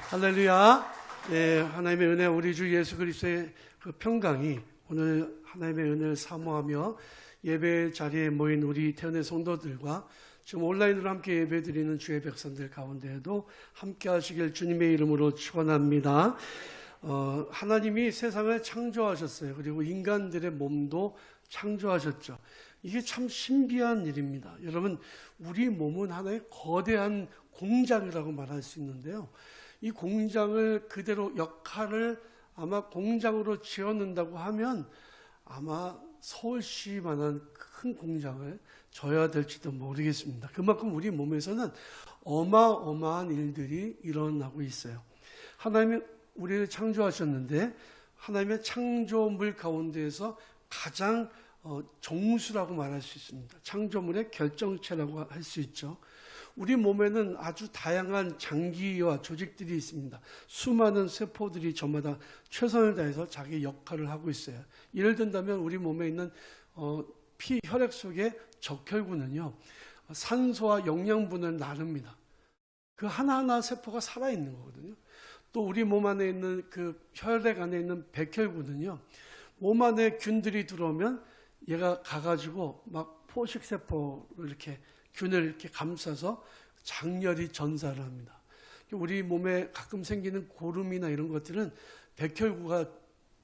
할렐루야. 네, 하나님의 은혜, 우리 주 예수 그리스도의 그 평강이 오늘 하나님의 은혜를 사모하며 예배 자리에 모인 우리 태연의 성도들과 지금 온라인으로 함께 예배드리는 주의 백성들 가운데에도 함께 하시길 주님의 이름으로 축원합니다. 하나님이 세상을 창조하셨어요. 그리고 인간들의 몸도 창조하셨죠. 이게 참 신비한 일입니다. 여러분, 우리 몸은 하나의 거대한 공장이라고 말할 수 있는데요. 이 공장을 그대로 역할을 아마 공장으로 지어놓는다고 하면 아마 서울시만한 큰 공장을 져야 될지도 모르겠습니다. 그만큼 우리 몸에서는 어마어마한 일들이 일어나고 있어요. 하나님이 우리를 창조하셨는데 하나님의 창조물 가운데에서 가장 정수라고 말할 수 있습니다. 창조물의 결정체라고 할 수 있죠. 우리 몸에는 아주 다양한 장기와 조직들이 있습니다. 수많은 세포들이 저마다 최선을 다해서 자기 역할을 하고 있어요. 예를 든다면 우리 몸에 있는 피, 혈액 속의 적혈구는요, 산소와 영양분을 나눕니다. 그 하나하나 세포가 살아있는 거거든요. 또 우리 몸 안에 있는 그 혈액 안에 있는 백혈구는요, 몸 안에 균들이 들어오면 얘가 가가지고 막 포식세포를 이렇게 균을 이렇게 감싸서 장렬히 전사를 합니다. 우리 몸에 가끔 생기는 고름이나 이런 것들은 백혈구가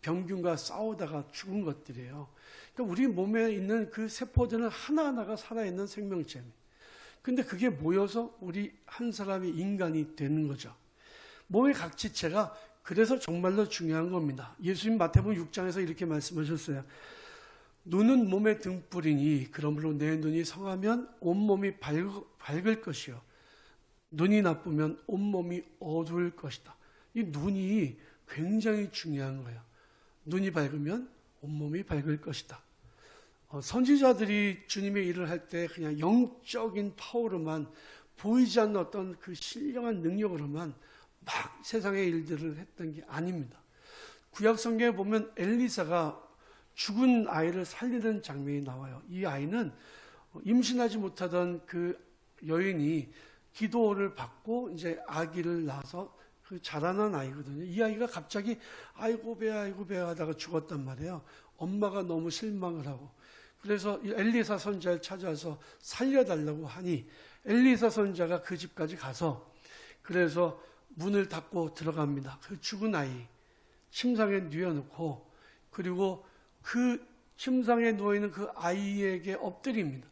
병균과 싸우다가 죽은 것들이에요. 그러니까 우리 몸에 있는 그 세포들은 하나하나가 살아있는 생명체입니다. 근데 그게 모여서 우리 한 사람이 인간이 되는 거죠. 몸의 각 지체가 그래서 정말로 중요한 겁니다. 예수님 마태복음 6장에서 이렇게 말씀하셨어요. 눈은 몸의 등불이니 그러므로 내 눈이 성하면 온몸이 밝을 것이요 눈이 나쁘면 온몸이 어두울 것이다. 이 눈이 굉장히 중요한 거예요. 눈이 밝으면 온몸이 밝을 것이다. 선지자들이 주님의 일을 할 때 그냥 영적인 파워로만, 보이지 않는 어떤 그 신령한 능력으로만 막 세상의 일들을 했던 게 아닙니다. 구약 성경에 보면 엘리사가 죽은 아이를 살리는 장면이 나와요. 이 아이는 임신하지 못하던 그 여인이 기도를 받고 이제 아기를 낳아서 그 자라난 아이거든요. 이 아이가 갑자기 아이고 배야 하다가 죽었단 말이에요. 엄마가 너무 실망을 하고, 그래서 엘리사 선지자를 찾아서 살려달라고 하니 엘리사 선지자가 그 집까지 가서 그래서 문을 닫고 들어갑니다. 그 죽은 아이 침상에 뉘어놓고, 그리고 그 침상에 누워있는 그 아이에게 엎드립니다.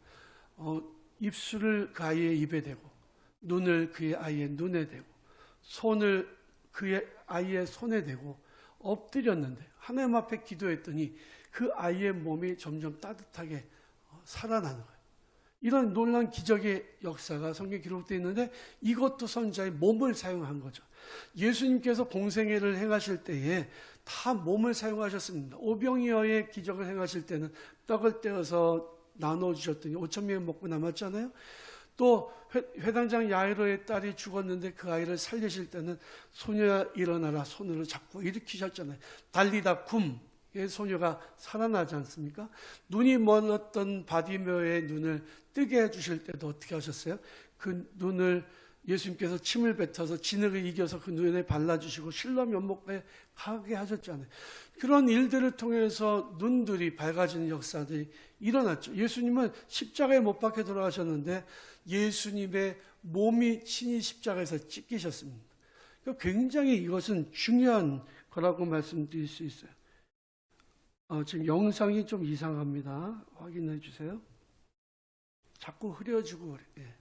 입술을 그 아이의 입에 대고, 눈을 그의 아이의 눈에 대고, 손을 그의 아이의 손에 대고 엎드렸는데 하나님 앞에 기도했더니 그 아이의 몸이 점점 따뜻하게 살아나는 거예요. 이런 놀라운 기적의 역사가 성경에 기록되어 있는데 이것도 선지자의 몸을 사용한 거죠. 예수님께서 공생애를 행하실 때에 다 몸을 사용하셨습니다. 오병이어의 기적을 행하실 때는 떡을 떼어서 나눠주셨더니 5천 명이 먹고 남았잖아요. 또 회당장 야이로의 딸이 죽었는데 그 아이를 살리실 때는 소녀야 일어나라 손으로 잡고 일으키셨잖아요. 달리다 쿰의 소녀가 살아나지 않습니까? 눈이 멀었던 바디메오의 눈을 뜨게 해주실 때도 어떻게 하셨어요? 그 눈을 예수님께서 침을 뱉어서 진흙을 이겨서 그 눈에 발라주시고 실로 면목에 가게 하셨잖아요. 그런 일들을 통해서 눈들이 밝아지는 역사들이 일어났죠. 예수님은 십자가에 못 박혀 돌아가셨는데 예수님의 몸이 친히 십자가에서 찢기셨습니다. 굉장히 이것은 중요한 거라고 말씀드릴 수 있어요. 지금 영상이 좀 이상합니다. 확인해 주세요. 자꾸 흐려지고 그래.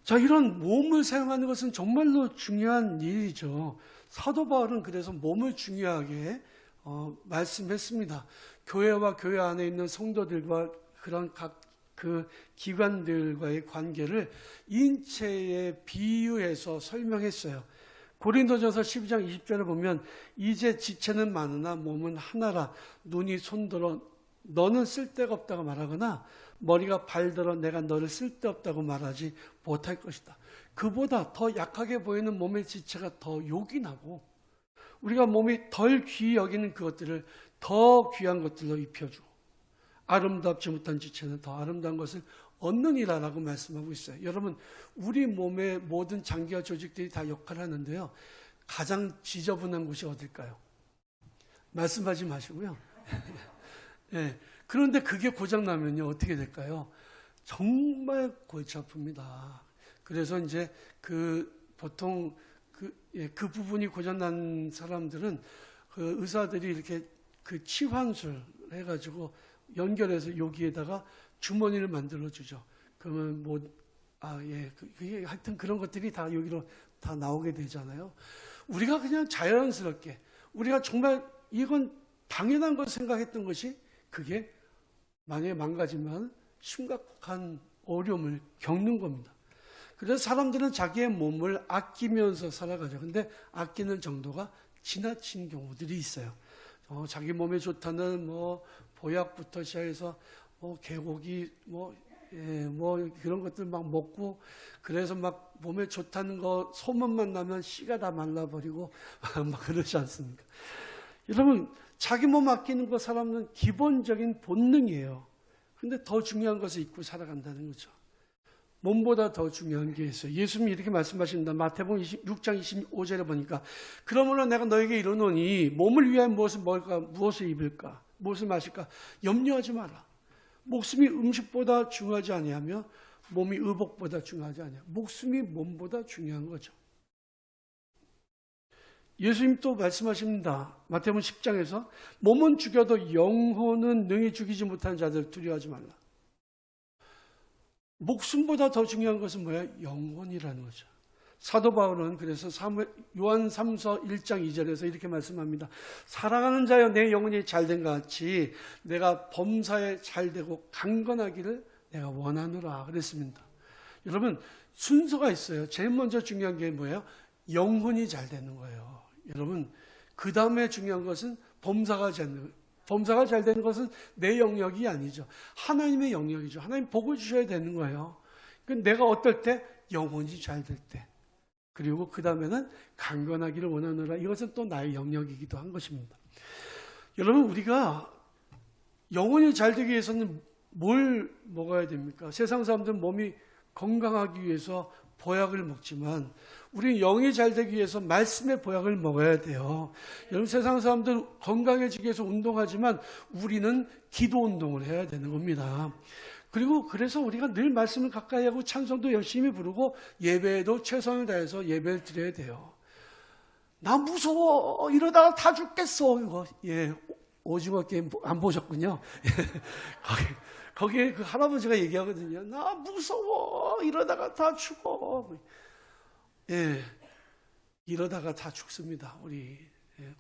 자, 이런 몸을 사용하는 것은 정말로 중요한 일이죠. 사도 바울은 그래서 몸을 중요하게 말씀했습니다. 교회와 교회 안에 있는 성도들과 그런 각 그 기관들과의 관계를 인체에 비유해서 설명했어요. 고린도전서 12장 20절을 보면 이제 지체는 많으나 몸은 하나라. 눈이 손들어 너는 쓸데가 없다고 말하거나 머리가 발들어 내가 너를 쓸데없다고 말하지 못할 것이다. 그보다 더 약하게 보이는 몸의 지체가 더 요긴하고 우리가 몸이 덜 귀히 여기는 그것들을 더 귀한 것들로 입혀주고 아름답지 못한 지체는 더 아름다운 것을 얻느니라라고 말씀하고 있어요. 여러분, 우리 몸의 모든 장기와 조직들이 다 역할을 하는데요. 가장 지저분한 곳이 어딜까요? 말씀하지 마시고요. 네. 그런데 그게 고장나면요, 어떻게 될까요? 정말 골치 아픕니다. 그래서 이제 보통 그 부분이 고장난 사람들은 그 의사들이 이렇게 그 치환술 해가지고 연결해서 여기에다가 주머니를 만들어주죠. 그러면 그게 하여튼 그런 것들이 다 여기로 다 나오게 되잖아요. 우리가 그냥 자연스럽게, 우리가 정말 이건 당연한 걸 생각했던 것이 그게 만약에 망가지면 심각한 어려움을 겪는 겁니다. 그래서 사람들은 자기의 몸을 아끼면서 살아가죠. 근데 아끼는 정도가 지나친 경우들이 있어요. 자기 몸에 좋다는 보약부터 시작해서 개고기 그런 것들 막 먹고, 그래서 막 몸에 좋다는 거 소문만 나면 씨가 다 말라버리고 막 그러지 않습니까? 여러분, 자기 몸 아끼는 거 사람은 기본적인 본능이에요. 근데 더 중요한 것을 잊고 살아간다는 거죠. 몸보다 더 중요한 게 있어요. 예수님이 이렇게 말씀하십니다. 마태복음 6장 25절에 보니까, 그러므로 내가 너에게 이르노니 몸을 위하여 무엇을 먹을까, 무엇을 입을까, 무엇을 마실까 염려하지 마라. 목숨이 음식보다 중요하지 아니하며 몸이 의복보다 중요하지 아니하며, 목숨이 몸보다 중요한 거죠. 예수님 또 말씀하십니다. 마태복음 10장에서 몸은 죽여도 영혼은 능히 죽이지 못하는 자들 두려워하지 말라. 목숨보다 더 중요한 것은 뭐예요? 영혼이라는 거죠. 사도 바울은 그래서 요한 3서 1장 2절에서 이렇게 말씀합니다. 살아가는 자여 내 영혼이 잘된 것 같이 내가 범사에 잘되고 강건하기를 내가 원하노라 그랬습니다. 여러분, 순서가 있어요. 제일 먼저 중요한 게 뭐예요? 영혼이 잘 되는 거예요. 여러분, 그 다음에 중요한 것은 범사가 잘 되는 거예요. 범사가 잘 되는 것은 내 영역이 아니죠. 하나님의 영역이죠. 하나님 복을 주셔야 되는 거예요. 내가 어떨 때? 영혼이 잘 될 때. 그리고 그 다음에는 강건하기를 원하노라. 이것은 또 나의 영역이기도 한 것입니다. 여러분, 우리가 영혼이 잘 되기 위해서는 뭘 먹어야 됩니까? 세상 사람들은 몸이 건강하기 위해서 보약을 먹지만 우리는 영이 잘 되기 위해서 말씀의 보약을 먹어야 돼요. 여러분, 세상 사람들 건강해지기 위해서 운동하지만 우리는 기도 운동을 해야 되는 겁니다. 그리고 그래서 우리가 늘 말씀을 가까이 하고 찬송도 열심히 부르고 예배에도 최선을 다해서 예배를 드려야 돼요. 나 무서워, 이러다가 다 죽겠어. 이거 오징어 게임 안 보셨군요. 거기에 그 할아버지가 얘기하거든요. 나 무서워, 이러다가 다 죽어. 이러다가 다 죽습니다. 우리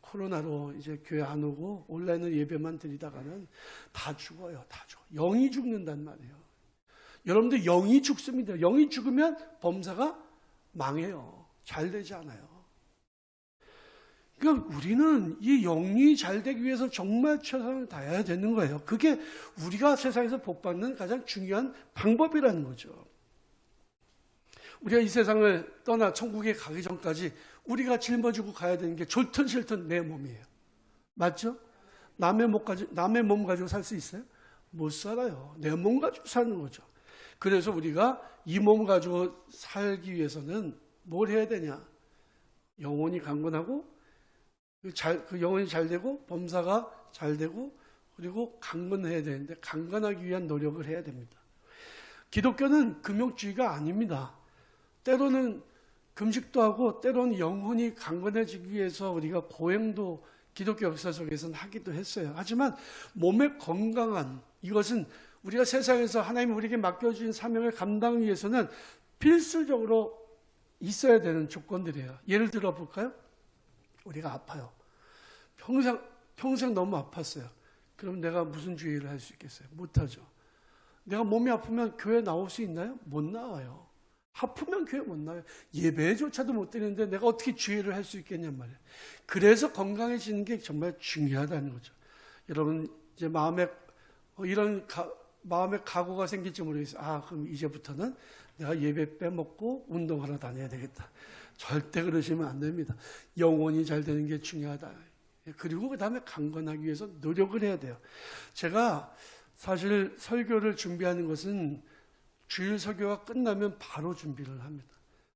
코로나로 이제 교회 안 오고 온라인으로 예배만 드리다가는 다 죽어요. 다 죽어. 영이 죽는단 말이에요. 여러분들, 영이 죽습니다. 영이 죽으면 범사가 망해요. 잘 되지 않아요. 그러니까 우리는 이 영이 잘 되기 위해서 정말 최선을 다해야 되는 거예요. 그게 우리가 세상에서 복받는 가장 중요한 방법이라는 거죠. 우리가 이 세상을 떠나 천국에 가기 전까지 우리가 짊어지고 가야 되는 게 좋든 싫든 내 몸이에요. 맞죠? 남의 몸 가지고 살 수 있어요? 못 살아요. 내 몸 가지고 사는 거죠. 그래서 우리가 이 몸 가지고 살기 위해서는 뭘 해야 되냐? 영혼이 강건하고, 그 영혼이 잘 되고, 범사가 잘 되고, 그리고 강건해야 되는데, 강건하기 위한 노력을 해야 됩니다. 기독교는 금욕주의가 아닙니다. 때로는 금식도 하고, 때로는 영혼이 강건해지기 위해서 우리가 고행도 기독교 역사 속에서는 하기도 했어요. 하지만 몸의 건강한, 이것은 우리가 세상에서 하나님이 우리에게 맡겨주신 사명을 감당하기 위해서는 필수적으로 있어야 되는 조건들이에요. 예를 들어 볼까요? 우리가 아파요. 평생 너무 아팠어요. 그럼 내가 무슨 주의를 할 수 있겠어요? 못하죠. 내가 몸이 아프면 교회 나올 수 있나요? 못 나와요. 아프면 교회 못 나와요. 예배조차도 못 드리는데 내가 어떻게 주의를 할 수 있겠냔 말이에요. 그래서 건강해지는 게 정말 중요하다는 거죠. 여러분, 이제 마음에 각오가 생길지 모르겠어요. 그럼 이제부터는 내가 예배 빼먹고 운동하러 다녀야 되겠다. 절대 그러시면 안 됩니다. 영혼이 잘 되는 게 중요하다. 그리고 그 다음에 강건하기 위해서 노력을 해야 돼요. 제가 사실 설교를 준비하는 것은 주일 설교가 끝나면 바로 준비를 합니다.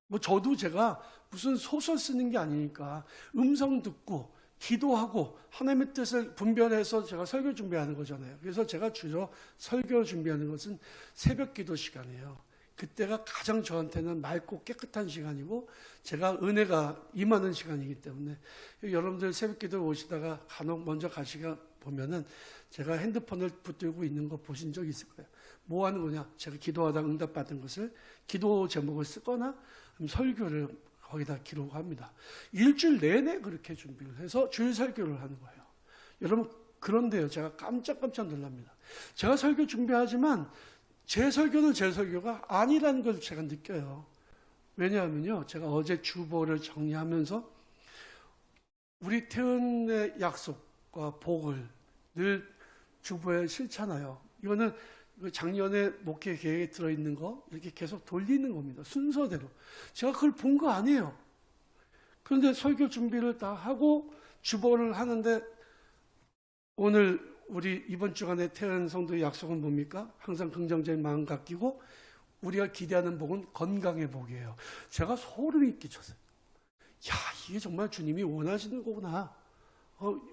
뭐 저도 제가 무슨 소설 쓰는 게 아니니까 음성 듣고 기도하고 하나님의 뜻을 분별해서 제가 설교 준비하는 거잖아요. 그래서 제가 주로 설교 준비하는 것은 새벽 기도 시간이에요. 그때가 가장 저한테는 맑고 깨끗한 시간이고 제가 은혜가 임하는 시간이기 때문에 여러분들 새벽 기도 오시다가 간혹 먼저 가시가 보면은 제가 핸드폰을 붙들고 있는 거 보신 적 있을 거예요. 뭐 하는 거냐? 제가 기도하다 응답받은 것을 기도 제목을 쓰거나 설교를 거기다 기록합니다. 일주일 내내 그렇게 준비를 해서 주일 설교를 하는 거예요. 여러분 그런데요, 제가 깜짝깜짝 놀랍니다. 제가 설교 준비하지만 제 설교는 제 설교가 아니라는 걸 제가 느껴요. 왜냐하면요, 제가 어제 주보를 정리하면서 우리 태은의 약속과 복을 늘 주보에 실잖아요. 이거는 작년에 목회 계획에 들어있는 거 이렇게 계속 돌리는 겁니다. 순서대로. 제가 그걸 본 거 아니에요. 그런데 설교 준비를 다 하고 주보를 하는데 오늘 우리 이번 주간에 태은 성도의 약속은 뭡니까? 항상 긍정적인 마음 갖기고 우리가 기대하는 복은 건강의 복이에요. 제가 소름이 끼쳤어요. 야, 이게 정말 주님이 원하시는 거구나.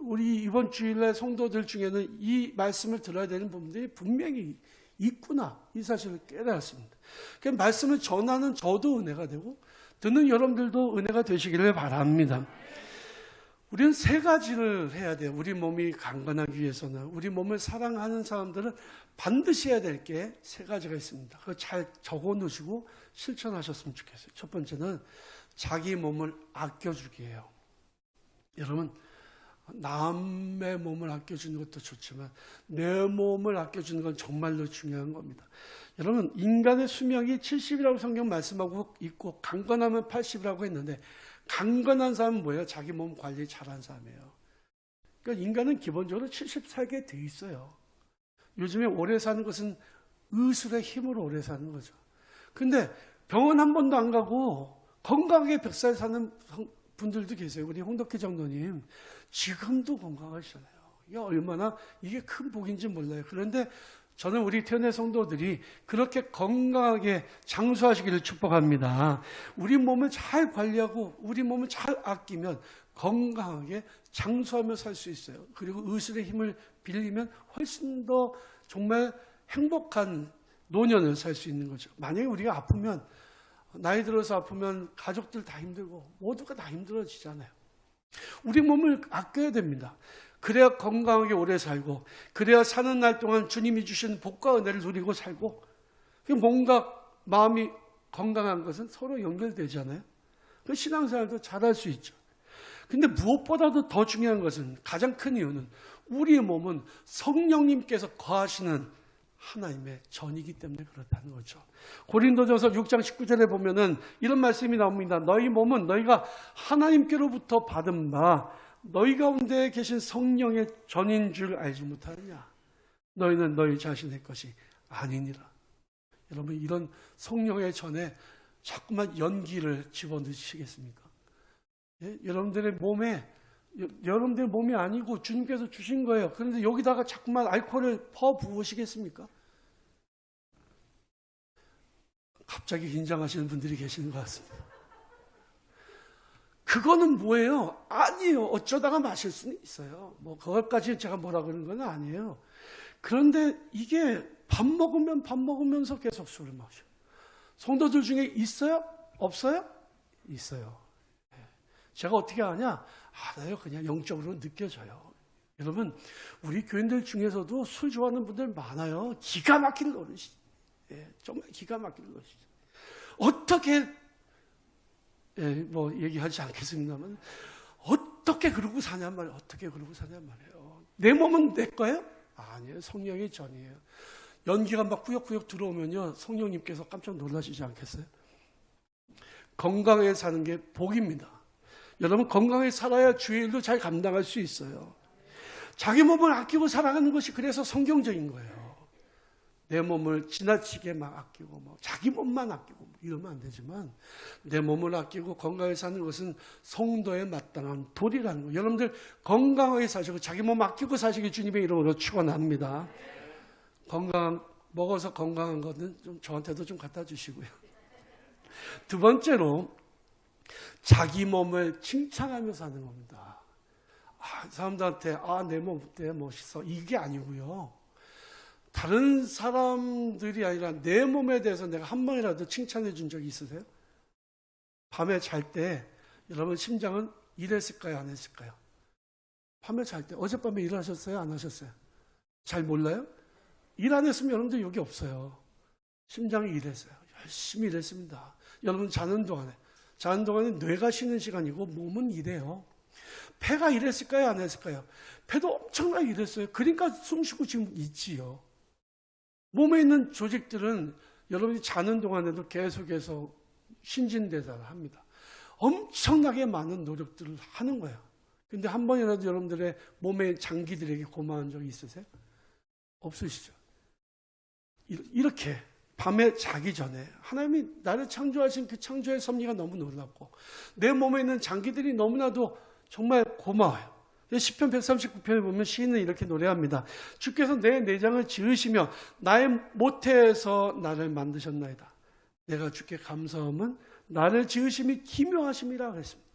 우리 이번 주일날 성도들 중에는 이 말씀을 들어야 되는 부분들이 분명히 있구나. 이 사실을 깨달았습니다. 그 말씀을 전하는 저도 은혜가 되고 듣는 여러분들도 은혜가 되시기를 바랍니다. 우리는 세 가지를 해야 돼요. 우리 몸이 강건하기 위해서는. 우리 몸을 사랑하는 사람들은 반드시 해야 될 게 세 가지가 있습니다. 그거 잘 적어 놓으시고 실천하셨으면 좋겠어요. 첫 번째는 자기 몸을 아껴주기예요. 여러분, 남의 몸을 아껴주는 것도 좋지만 내 몸을 아껴주는 건 정말로 중요한 겁니다. 여러분, 인간의 수명이 70이라고 성경 말씀하고 있고 강건하면 80이라고 했는데 강건한 사람은 뭐예요? 자기 몸 관리 잘한 사람이에요. 그러니까 인간은 기본적으로 70 살게 돼 있어요. 요즘에 오래 사는 것은 의술의 힘으로 오래 사는 거죠. 근데 병원 한 번도 안 가고 건강하게 100살 사는 분들도 계세요. 우리 홍덕희 장로님 지금도 건강하시잖아요. 이게 얼마나 이게 큰 복인지 몰라요. 그런데 저는 우리 태연의 성도들이 그렇게 건강하게 장수하시기를 축복합니다. 우리 몸을 잘 관리하고 우리 몸을 잘 아끼면 건강하게 장수하며 살 수 있어요. 그리고 의술의 힘을 빌리면 훨씬 더 정말 행복한 노년을 살 수 있는 거죠. 만약에 우리가 아프면 나이 들어서 아프면 가족들 다 힘들고 모두가 다 힘들어지잖아요. 우리 몸을 아껴야 됩니다. 그래야 건강하게 오래 살고 그래야 사는 날 동안 주님이 주신 복과 은혜를 누리고 살고 뭔가 마음이 건강한 것은 서로 연결되잖아요. 그 신앙생활도 잘할 수 있죠. 근데 무엇보다도 더 중요한 것은 가장 큰 이유는 우리의 몸은 성령님께서 거하시는 하나님의 전이기 때문에 그렇다는 거죠. 고린도전서 6장 19절에 보면은 이런 말씀이 나옵니다. 너희 몸은 너희가 하나님께로부터 받은 바 너희 가운데 계신 성령의 전인 줄 알지 못하느냐. 너희는 너희 자신의 것이 아니니라. 여러분, 이런 성령의 전에 자꾸만 연기를 집어넣으시겠습니까? 예? 여러분들의 몸이 아니고 주님께서 주신 거예요. 그런데 여기다가 자꾸만 알코올을 부으시겠습니까? 갑자기 긴장하시는 분들이 계시는 것 같습니다. 그거는 뭐예요? 아니에요. 어쩌다가 마실 수는 있어요. 뭐 그것까지 제가 뭐라 그러는 건 아니에요. 그런데 이게 밥 먹으면서 계속 술을 마셔요. 성도들 중에 있어요? 없어요? 있어요. 제가 어떻게 아냐? 알아요. 그냥 영적으로 느껴져요. 여러분, 우리 교인들 중에서도 술 좋아하는 분들 많아요. 기가 막힌 노릇이죠. 정말 기가 막힌 노릇이죠. 어떻게 뭐 얘기하지 않겠습니다만 어떻게 그러고 사냔 말이에요. 어떻게 그러고 사냔 말이에요. 내 몸은 내 거예요? 아니에요. 성령의 전이에요. 연기가 막 꾸역꾸역 들어오면요, 성령님께서 깜짝 놀라시지 않겠어요? 건강하게 사는 게 복입니다. 여러분, 건강하게 살아야 주의 일도 잘 감당할 수 있어요. 자기 몸을 아끼고 살아가는 것이 그래서 성경적인 거예요. 내 몸을 지나치게 막 아끼고 뭐 자기 몸만 아끼고 뭐 이러면 안 되지만 내 몸을 아끼고 건강하게 사는 것은 성도의 마땅한 도리라는 거예요. 여러분들 건강하게 사시고 자기 몸 아끼고 사시기 주님의 이름으로 축원합니다. 건강한 먹어서 건강한 거는 좀 저한테도 좀 갖다 주시고요. 두 번째로 자기 몸을 칭찬하면서 하는 겁니다. 사람들한테 내 몸 어때? 멋있어. 이게 아니고요. 다른 사람들이 아니라 내 몸에 대해서 내가 한 번이라도 칭찬해 준 적이 있으세요? 밤에 잘 때 여러분 심장은 일했을까요? 안 했을까요? 밤에 잘 때 어젯밤에 일하셨어요? 안 하셨어요? 잘 몰라요? 일 안 했으면 여러분들 여기 없어요. 심장이 일했어요. 열심히 일했습니다. 여러분 자는 동안에 뇌가 쉬는 시간이고 몸은 일해요. 폐가 일했을까요? 안 했을까요? 폐도 엄청나게 일했어요. 그러니까 숨 쉬고 지금 있지요. 몸에 있는 조직들은 여러분이 자는 동안에도 계속해서 신진대사를 합니다. 엄청나게 많은 노력들을 하는 거예요. 근데 한 번이라도 여러분들의 몸의 장기들에게 고마운 적이 있으세요? 없으시죠? 이렇게 밤에 자기 전에 하나님이 나를 창조하신 그 창조의 섭리가 너무 놀랍고 내 몸에 있는 장기들이 너무나도 정말 고마워요. 시편 139편에 보면 시인은 이렇게 노래합니다. 주께서 내 내장을 지으시며 나의 모태에서 나를 만드셨나이다. 내가 주께 감사함은 나를 지으심이 기묘하심이라 그랬습니다.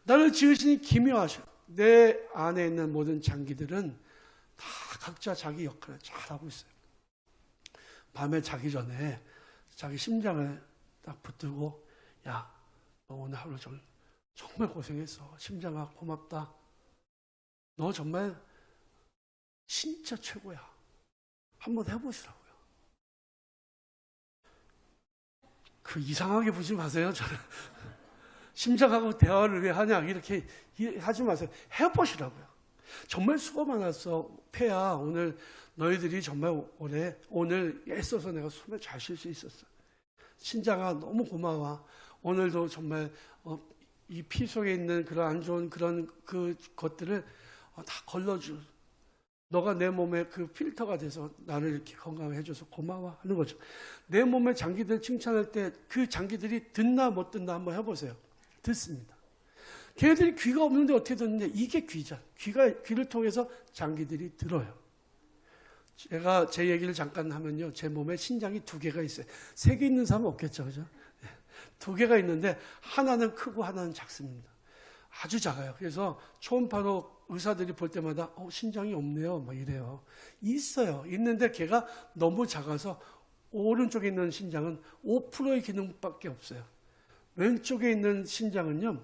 나를 지으시니 기묘하셔. 내 안에 있는 모든 장기들은 다 각자 자기 역할을 잘하고 있어요. 밤에 자기 전에 자기 심장을 딱 붙들고 야, 너 오늘 하루 종일 정말 고생했어. 심장아 고맙다. 너 정말 진짜 최고야. 한번 해보시라고요. 그 이상하게 보지 마세요. 저는 심장하고 대화를 왜 하냐 이렇게 하지 마세요. 해보시라고요. 정말 수고 많았어. 폐야 오늘 너희들이 정말 오늘 애써서 내가 숨을 잘 쉴 수 있었어. 신장아 너무 고마워. 오늘도 정말 이 피 속에 있는 그런 안 좋은 그런 그 것들을 다 걸러줄. 너가 내 몸에 그 필터가 돼서 나를 이렇게 건강하게 해줘서 고마워 하는 거죠. 내 몸의 장기들 칭찬할 때 그 장기들이 듣나 못 듣나 한번 해보세요. 듣습니다. 걔네들이 귀가 없는데 어떻게 듣는데 이게 귀잖아. 귀를 통해서 장기들이 들어요. 제가 제 얘기를 잠깐 하면요. 제 몸에 신장이 2개가 있어요. 3개 있는 사람은 없겠죠. 그죠? 2개가 있는데 하나는 크고 하나는 작습니다. 아주 작아요. 그래서 초음파로 의사들이 볼 때마다 신장이 없네요. 막 이래요. 있어요. 있는데 걔가 너무 작아서 오른쪽에 있는 신장은 5%의 기능밖에 없어요. 왼쪽에 있는 신장은요.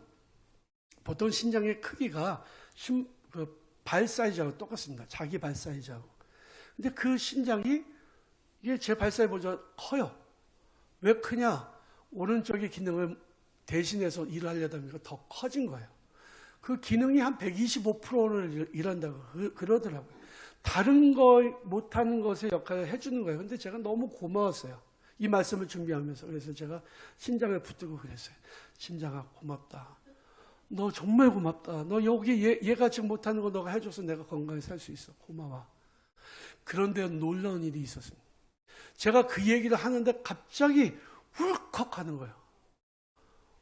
보통 신장의 크기가 발 사이즈하고 똑같습니다. 자기 발 사이즈하고. 근데 그 신장이 이게 제 발 사이즈보다 커요. 왜 크냐? 오른쪽의 기능을 대신해서 일을 하려다 보니까 더 커진 거예요. 그 기능이 한 125%를 일한다고 그러더라고요. 다른 거 못하는 것의 역할을 해주는 거예요. 근데 제가 너무 고마웠어요. 이 말씀을 준비하면서. 그래서 제가 신장을 붙들고 그랬어요. 신장아 고맙다. 너 정말 고맙다. 너 여기 얘가 지금 못하는 거 너가 해줘서 내가 건강히 살 수 있어. 고마워. 그런데 놀라운 일이 있었습니다. 제가 그 얘기를 하는데 갑자기 울컥 하는 거예요.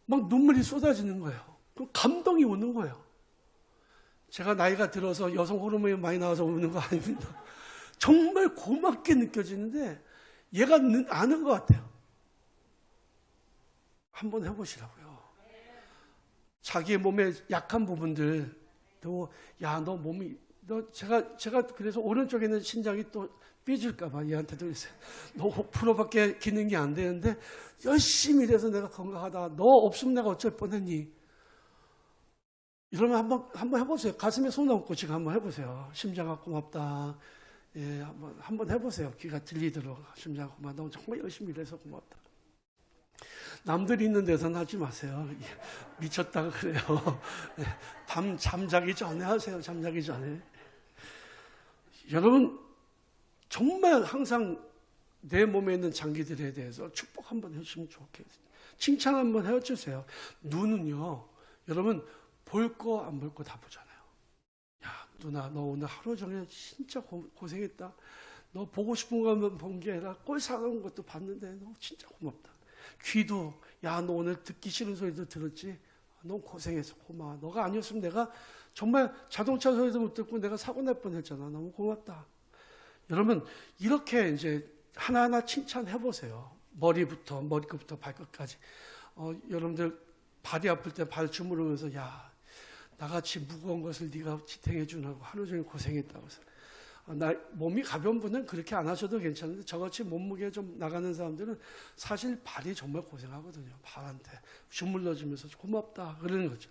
막 눈물이 쏟아지는 거예요. 감동이 오는 거예요. 제가 나이가 들어서 여성 호르몬이 많이 나와서 우는 거 아닙니다. 정말 고맙게 느껴지는데 얘가 아는 것 같아요. 한번 해보시라고요. 자기의 몸의 약한 부분들도 너 몸이 제가 그래서 오른쪽에 있는 신장이 또 삐질까봐 얘한테도 그랬어요. 너 5%밖에 기능이 안 되는데 열심히 일해서 내가 건강하다. 너 없으면 내가 어쩔 뻔했니? 이러면 한번 해보세요. 가슴에 손 얹고 지금 한번 해보세요. 심장아 고맙다. 예, 한번 해보세요. 귀가 들리도록. 심장아 고맙다. 너 정말 열심히 일해서 고맙다. 남들이 있는 데서는 하지 마세요. 미쳤다고 그래요. 밤 잠자기 전에 하세요. 잠자기 전에. 여러분 정말 항상 내 몸에 있는 장기들에 대해서 축복 한번 해주시면 좋겠어요. 칭찬 한번 해주세요. 눈은요. 여러분 볼 거 안 볼 거 다 보잖아요. 야 누나 너 오늘 하루 종일 진짜 고생했다. 너 보고 싶은 것만 본 게 아니라 꼴 사는 것도 봤는데 너 진짜 고맙다. 귀도 야 너 오늘 듣기 싫은 소리도 들었지? 너 고생했어. 고마워. 너가 아니었으면 내가 정말 자동차 소리도 못 듣고 내가 사고 날 뻔했잖아. 너무 고맙다. 여러분 이렇게 이제 하나하나 칭찬해 보세요. 머리끝부터 발끝까지. 여러분들 발이 아플 때 발 주무르면서 야, 나같이 무거운 것을 네가 지탱해 주라고 하루 종일 고생했다고 해서. 몸이 가벼운 분은 그렇게 안 하셔도 괜찮은데 저같이 몸무게 좀 나가는 사람들은 사실 발이 정말 고생하거든요. 발한테 주물러주면서 고맙다 그러는 거죠.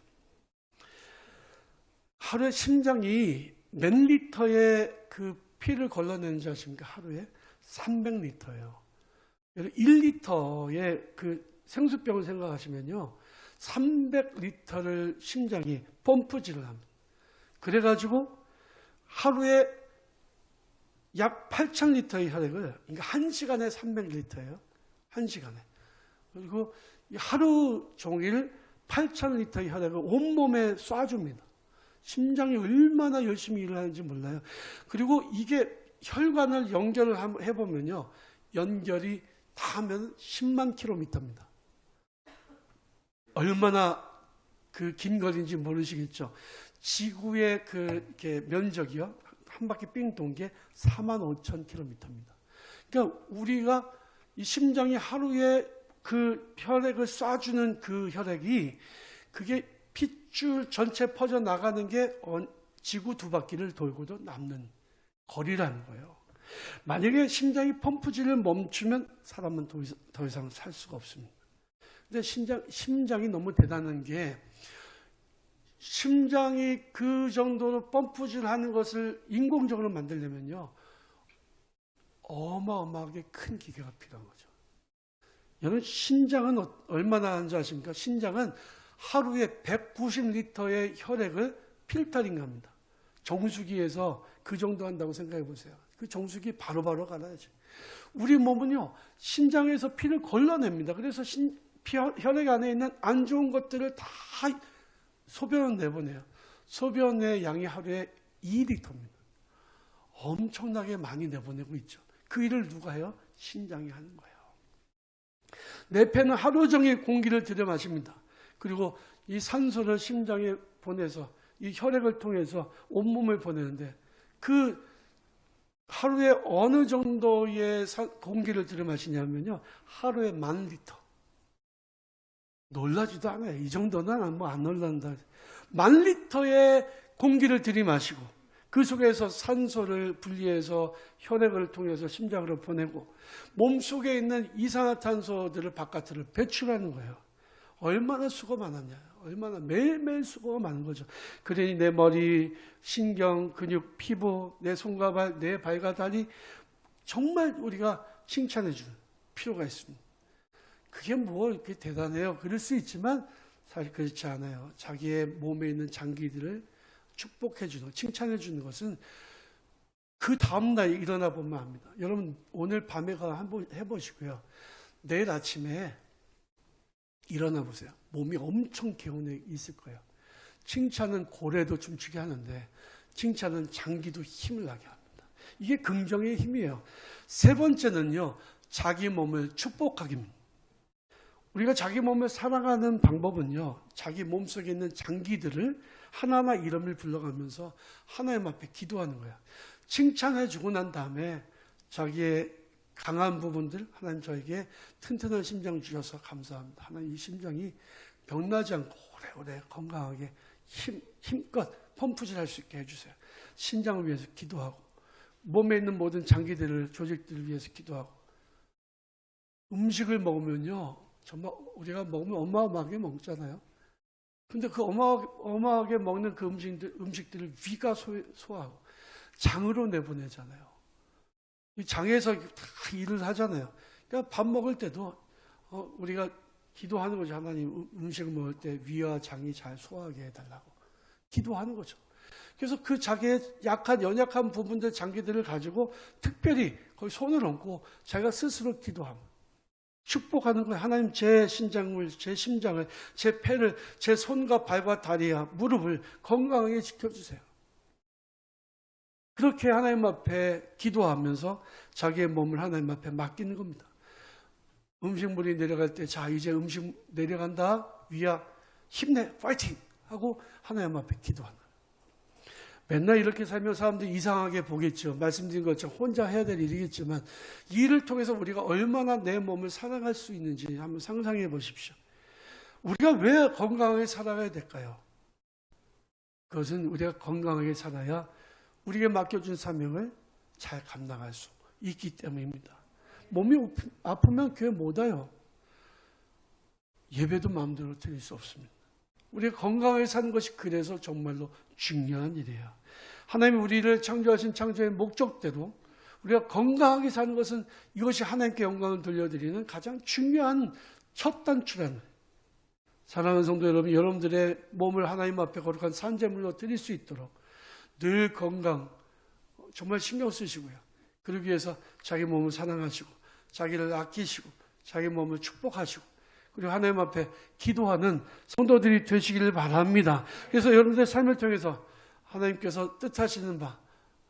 하루에 심장이 몇 리터의 그 피를 걸러내는지 아십니까? 하루에 300리터예요. 1리터의 그 생수병을 생각하시면요, 300리터를 심장이 펌프질을 합니다. 그래가지고 하루에 약 8,000리터의 혈액을, 그러니까 1시간에 300리터예요. 1시간에. 그리고 하루 종일 8,000리터의 혈액을 온몸에 쏴줍니다. 심장이 얼마나 열심히 일을 하는지 몰라요. 그리고 이게 혈관을 연결을 해보면요, 연결이 다 하면 10만 킬로미터입니다. 얼마나 그 긴 거리인지 모르시겠죠. 지구의 이렇게 면적이요, 한 바퀴 삥 돈 게 45,000km입니다. 그러니까 우리가 이 심장이 하루에 그 혈액을 쏴주는 그 혈액이 그게 핏줄 전체 퍼져 나가는 게 지구 두 바퀴를 돌고도 남는 거리라는 거예요. 만약에 심장이 펌프질을 멈추면 사람은 더 이상 살 수가 없습니다. 근데 심장이 너무 대단한 게, 심장이 그 정도로 펌프질 하는 것을 인공적으로 만들려면요, 어마어마하게 큰 기계가 필요한 거죠. 여러분, 신장은 얼마나 하는지 아십니까? 신장은 하루에 190리터의 혈액을 필터링 합니다. 정수기에서 그 정도 한다고 생각해 보세요. 그 정수기 바로바로 갈아야지. 우리 몸은요, 신장에서 피를 걸러냅니다. 그래서 혈액 안에 있는 안 좋은 것들을 다 소변을 내보내요. 소변의 양이 하루에 2리터입니다. 엄청나게 많이 내보내고 있죠. 그 일을 누가 해요? 신장이 하는 거예요. 내 폐는 하루 종일 공기를 들여 마십니다. 그리고 이 산소를 심장에 보내서 이 혈액을 통해서 온몸을 보내는데, 그 하루에 어느 정도의 공기를 들여 마시냐면요, 하루에 10,000리터. 놀라지도 않아요. 이 정도는 뭐 안 놀란다. 10,000리터의 공기를 들이마시고 그 속에서 산소를 분리해서 혈액을 통해서 심장으로 보내고 몸속에 있는 이산화탄소들을 바깥으로 배출하는 거예요. 얼마나 수고 많았냐. 얼마나 매일매일 수고가 많은 거죠. 그러니 내 머리, 신경, 근육, 피부, 내 손과 발, 내 발과 다리, 정말 우리가 칭찬해 줄 필요가 있습니다. 그게 뭐 이렇게 대단해요. 그럴 수 있지만 사실 그렇지 않아요. 자기의 몸에 있는 장기들을 축복해 주는, 칭찬해 주는 것은 그 다음날 일어나 보면 압니다. 여러분, 오늘 밤에 한번 해보시고요. 내일 아침에 일어나 보세요. 몸이 엄청 개운해 있을 거예요. 칭찬은 고래도 춤추게 하는데 칭찬은 장기도 힘을 나게 합니다. 이게 긍정의 힘이에요. 세 번째는요, 자기 몸을 축복하기입니다. 우리가 자기 몸을 살아가는 방법은요, 자기 몸속에 있는 장기들을 하나하나 이름을 불러가면서 하나님 앞에 기도하는 거야. 칭찬해 주고 난 다음에 자기의 강한 부분들, 하나님 저에게 튼튼한 심장 주셔서 감사합니다. 하나님 이 심장이 병나지 않고 오래오래 건강하게 힘껏 펌프질 할 수 있게 해주세요. 신장을 위해서 기도하고 몸에 있는 모든 장기들을, 조직들을 위해서 기도하고, 음식을 먹으면요, 정말 우리가 먹으면 어마어마하게 먹잖아요. 근데 그 어마어마하게 먹는 그 음식들을 위가 소화하고 장으로 내보내잖아요. 이 장에서 다 일을 하잖아요. 그러니까 밥 먹을 때도 우리가 기도하는 거죠. 하나님, 음식을 먹을 때 위와 장이 잘 소화하게 해달라고 기도하는 거죠. 그래서 그 자기의 연약한 부분들, 장기들을 가지고 특별히 거기 손을 얹고 자기가 스스로 기도합니다. 축복하는 거예요. 하나님, 제 신장을, 제 심장을, 제 폐를, 제 손과 발과 다리와 무릎을 건강하게 지켜주세요. 그렇게 하나님 앞에 기도하면서 자기의 몸을 하나님 앞에 맡기는 겁니다. 음식물이 내려갈 때, 자, 이제 음식 내려간다. 위야, 힘내, 파이팅! 하고 하나님 앞에 기도하는 거예요. 맨날 이렇게 살면 사람들이 이상하게 보겠죠. 말씀드린 것처럼 혼자 해야 될 일이겠지만 이 일을 통해서 우리가 얼마나 내 몸을 사랑할 수 있는지 한번 상상해 보십시오. 우리가 왜 건강하게 살아가야 될까요? 그것은 우리가 건강하게 살아야 우리에게 맡겨준 사명을 잘 감당할 수 있기 때문입니다. 몸이 아프면 교회 못 와요. 예배도 마음대로 드릴 수 없습니다. 우리가 건강하게 사는 것이 그래서 정말로 중요한 일이에요. 하나님이 우리를 창조하신 창조의 목적대로 우리가 건강하게 사는 것은 이것이 하나님께 영광을 돌려드리는 가장 중요한 첫 단추라는, 사랑하는 성도 여러분, 여러분들의 몸을 하나님 앞에 거룩한 산제물로 드릴 수 있도록 늘 건강 정말 신경 쓰시고요. 그러기 위해서 자기 몸을 사랑하시고 자기를 아끼시고 자기 몸을 축복하시고 그리고 하나님 앞에 기도하는 성도들이 되시기를 바랍니다. 그래서 여러분들의 삶을 통해서 하나님께서 뜻하시는 바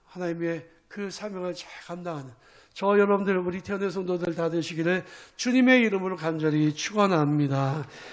하나님의 그 사명을 잘 감당하는 저 여러분들, 우리 태어난 성도들 다 되시기를 주님의 이름으로 간절히 축원합니다.